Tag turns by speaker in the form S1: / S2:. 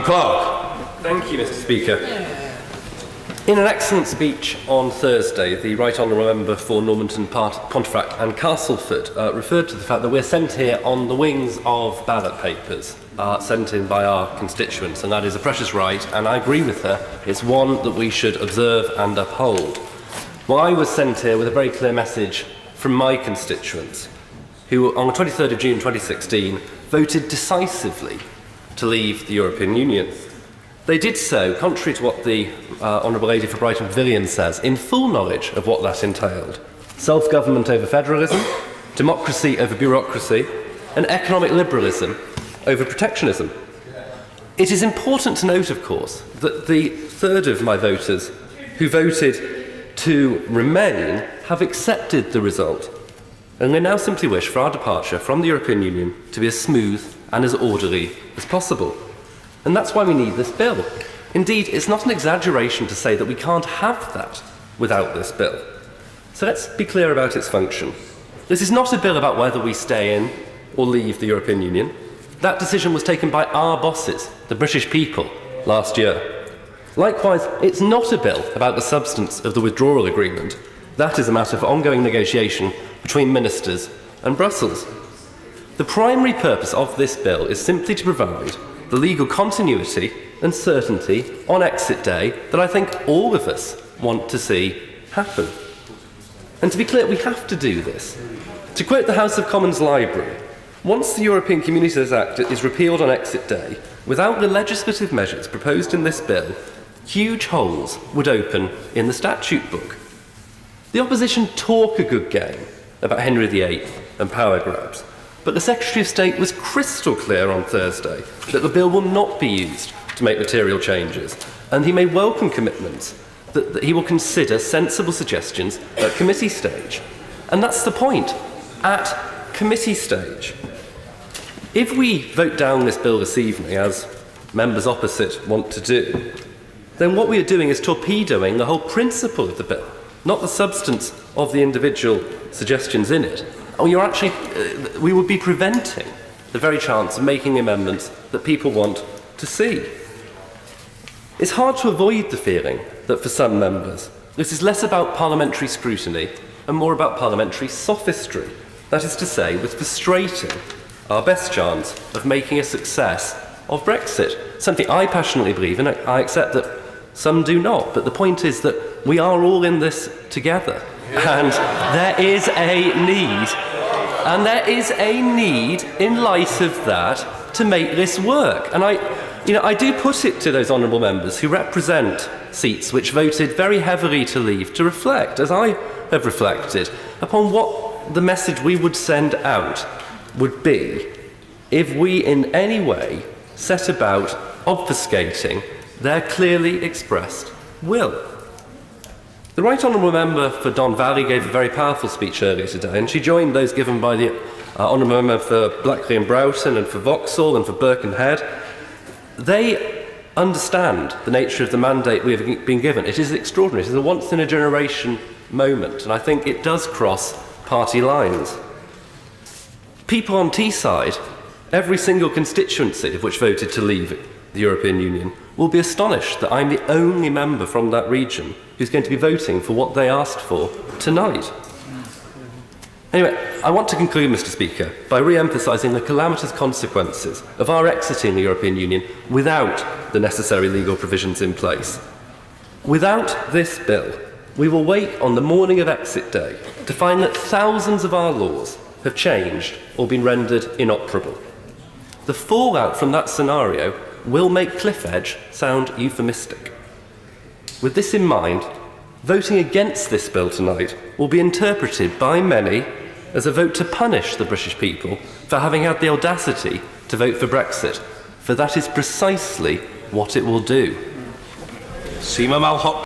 S1: Clarke.
S2: Thank you, Mr. Speaker. In an excellent speech on Thursday, the Right Honourable Member for Normanton, Pontefract and Castleford referred to the fact that we're sent here on the wings of ballot papers sent in by our constituents, and that is a precious right, and I agree with her. It's one that we should observe and uphold. Well, I was sent here with a very clear message from my constituents, who on the 23rd of June 2016 voted decisively to leave the European Union. They did so, contrary to what the Honourable Lady for Brighton Pavilion says, in full knowledge of what that entailed. Self-government over federalism, democracy over bureaucracy, and economic liberalism over protectionism. It is important to note, of course, that the third of my voters who voted to remain have accepted the result, and they now simply wish for our departure from the European Union to be as smooth and as orderly as possible. And that's why we need this bill. Indeed, it's not an exaggeration to say that we can't have that without this bill. So let's be clear about its function. This is not a bill about whether we stay in or leave the European Union. That decision was taken by our bosses, the British people, last year. Likewise, it's not a bill about the substance of the withdrawal agreement. That is a matter for ongoing negotiation between ministers and Brussels. The primary purpose of this bill is simply to provide the legal continuity and certainty on exit day that I think all of us want to see happen. And to be clear, we have to do this. To quote the House of Commons Library, once the European Communities Act is repealed on exit day, without the legislative measures proposed in this bill, huge holes would open in the statute book. The opposition talk a good game about Henry VIII and power grabs, but the Secretary of State was crystal clear on Thursday that the bill will not be used to make material changes, and he made welcome commitments that he will consider sensible suggestions at committee stage. And that's the point, at committee stage. If we vote down this bill this evening, as members opposite want to do, then what we are doing is torpedoing the whole principle of the bill, not the substance of the individual suggestions in it. We would be preventing the very chance of making amendments that people want to see. It's hard to avoid the feeling that for some members, this is less about parliamentary scrutiny and more about parliamentary sophistry. That is to say, with frustrating our best chance of making a success of Brexit. Something I passionately believe in, and I accept that some do not, but the point is that we are all in this together. And there is a need in light of that to make this work. And I do put it to those honourable members who represent seats which voted very heavily to leave to reflect, as I have reflected, upon what the message we would send out would be if we in any way set about obfuscating their clearly expressed will. The Right Honourable Member for Don Valley gave a very powerful speech earlier today, and she joined those given by the Honourable Member for Blackley and Broughton and for Vauxhall and for Birkenhead. They understand the nature of the mandate we have been given. It is extraordinary. It is a once-in-a-generation moment, and I think it does cross party lines. People on Teesside, every single constituency of which voted to leave the European Union, will be astonished that I'm the only member from that region who's going to be voting for what they asked for tonight. Anyway, I want to conclude, Mr. Speaker, by re-emphasising the calamitous consequences of our exiting the European Union without the necessary legal provisions in place. Without this bill, we will wake on the morning of exit day to find that thousands of our laws have changed or been rendered inoperable. The fallout from that scenario will make cliff edge sound euphemistic. With this in mind, voting against this bill tonight will be interpreted by many as a vote to punish the British people for having had the audacity to vote for Brexit, for that is precisely what it will do.
S1: HoC.